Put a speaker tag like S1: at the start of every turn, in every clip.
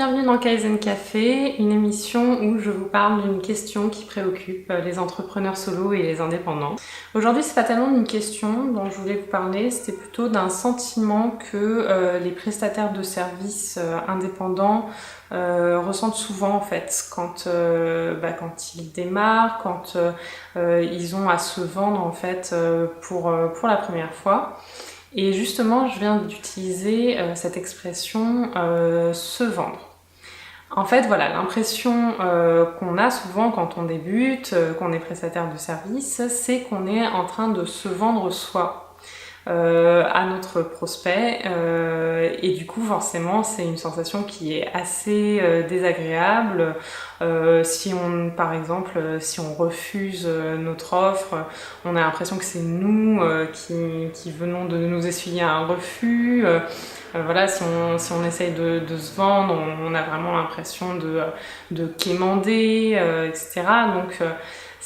S1: bienvenue dans Kaizen Café, une émission où je vous parle d'une question qui préoccupe les entrepreneurs solo et les indépendants. Aujourd'hui, c'est pas tellement d'une question dont je voulais vous parler, c'était plutôt d'un sentiment que les prestataires de services indépendants ressentent souvent en fait quand ils démarrent, quand ils ont à se vendre en fait pour la première fois. Et justement, je viens d'utiliser cette expression se vendre. En fait, voilà, l'impression qu'on a souvent quand on débute, qu'on est prestataire de service, c'est qu'on est en train de se vendre soi à notre prospect. Et du coup, forcément, c'est une sensation qui est assez désagréable. Si on, par exemple, si on refuse notre offre, on a l'impression que c'est nous qui venons de nous essuyer un refus. Voilà, si on essaye de se vendre, on a vraiment l'impression de quémander, etc. Donc,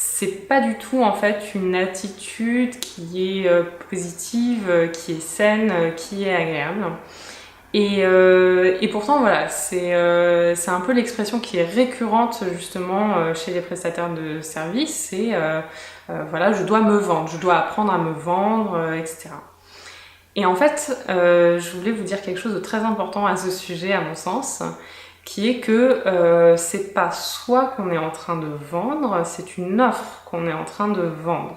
S1: c'est pas du tout en fait une attitude qui est positive, qui est saine, qui est agréable. Et pourtant voilà, c'est un peu l'expression qui est récurrente justement chez les prestataires de services, c'est voilà, je dois me vendre, je dois apprendre à me vendre, etc. Et en fait, je voulais vous dire quelque chose de très important à ce sujet à mon sens, qui est que c'est pas soi qu'on est en train de vendre, c'est une offre qu'on est en train de vendre.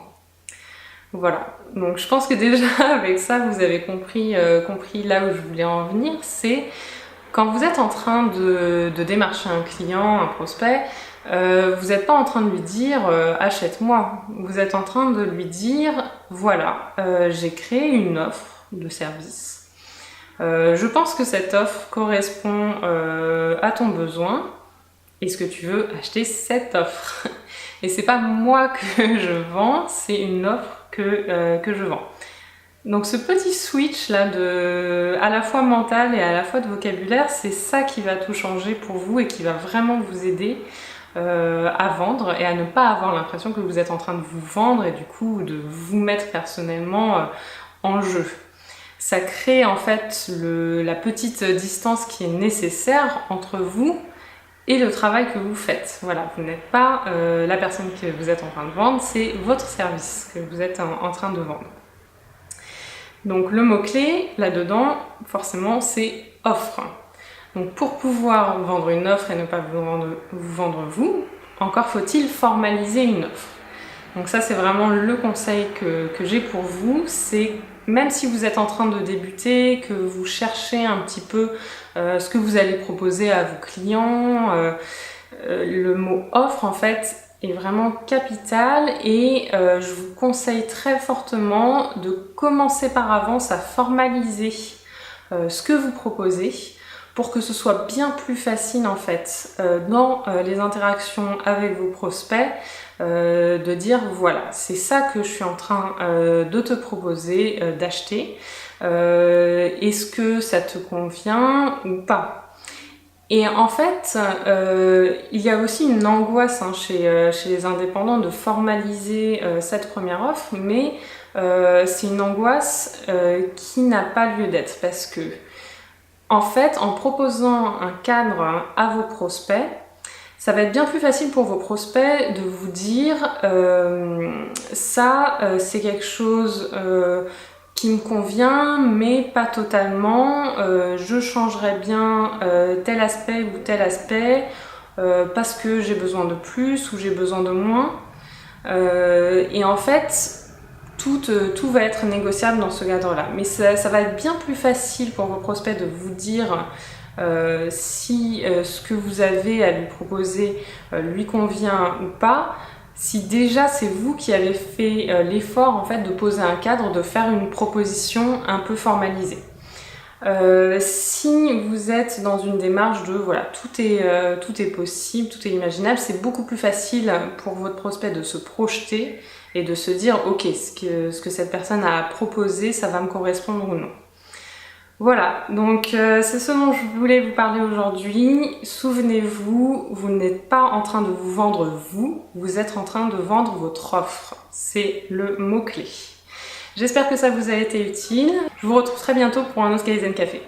S1: Voilà, donc je pense que déjà avec ça vous avez compris là où je voulais en venir, c'est quand vous êtes en train de démarcher un client, un prospect, vous n'êtes pas en train de lui dire achète-moi, vous êtes en train de lui dire voilà, j'ai créé une offre de service. Je pense que cette offre correspond à ton besoin. Est-ce que tu veux acheter cette offre? Et c'est pas moi que je vends, c'est une offre que je vends. Donc ce petit switch là à la fois mental et à la fois de vocabulaire, c'est ça qui va tout changer pour vous et qui va vraiment vous aider à vendre et à ne pas avoir l'impression que vous êtes en train de vous vendre et du coup de vous mettre personnellement en jeu. Ça crée en fait la petite distance qui est nécessaire entre vous et le travail que vous faites. Voilà, vous n'êtes pas la personne que vous êtes en train de vendre, c'est votre service que vous êtes en train de vendre. Donc le mot-clé là-dedans, forcément, c'est offre. Donc pour pouvoir vendre une offre et ne pas vous vendre vous, encore faut-il formaliser une offre. Donc ça, c'est vraiment le conseil que j'ai pour vous, c'est même si vous êtes en train de débuter, que vous cherchez un petit peu ce que vous allez proposer à vos clients, le mot offre en fait est vraiment capital et je vous conseille très fortement de commencer par avance à formaliser ce que vous proposez pour que ce soit bien plus facile en fait dans les interactions avec vos prospects de dire voilà, c'est ça que je suis en train de te proposer d'acheter. Est-ce que ça te convient ou pas? Et en fait, il y a aussi une angoisse chez les indépendants de formaliser cette première offre, mais c'est une angoisse qui n'a pas lieu d'être parce que en fait, en proposant un cadre à vos prospects, ça va être bien plus facile pour vos prospects de vous dire ça c'est quelque chose qui me convient mais pas totalement, je changerais bien tel aspect ou tel aspect parce que j'ai besoin de plus ou j'ai besoin de moins. Et en fait, tout va être négociable dans ce cadre-là. Mais ça va être bien plus facile pour vos prospects de vous dire si ce que vous avez à lui proposer lui convient ou pas, si déjà c'est vous qui avez fait l'effort en fait de poser un cadre, de faire une proposition un peu formalisée. Si vous êtes dans une démarche de voilà, tout est possible, tout est imaginable, c'est beaucoup plus facile pour votre prospect de se projeter et de se dire ok, ce que cette personne a proposé, ça va me correspondre ou non. Voilà, donc c'est ce dont je voulais vous parler aujourd'hui. Souvenez-vous, vous n'êtes pas en train de vous vendre vous êtes en train de vendre votre offre. C'est le mot-clé. J'espère que ça vous a été utile. Je vous retrouve très bientôt pour un autre Kaizen Café.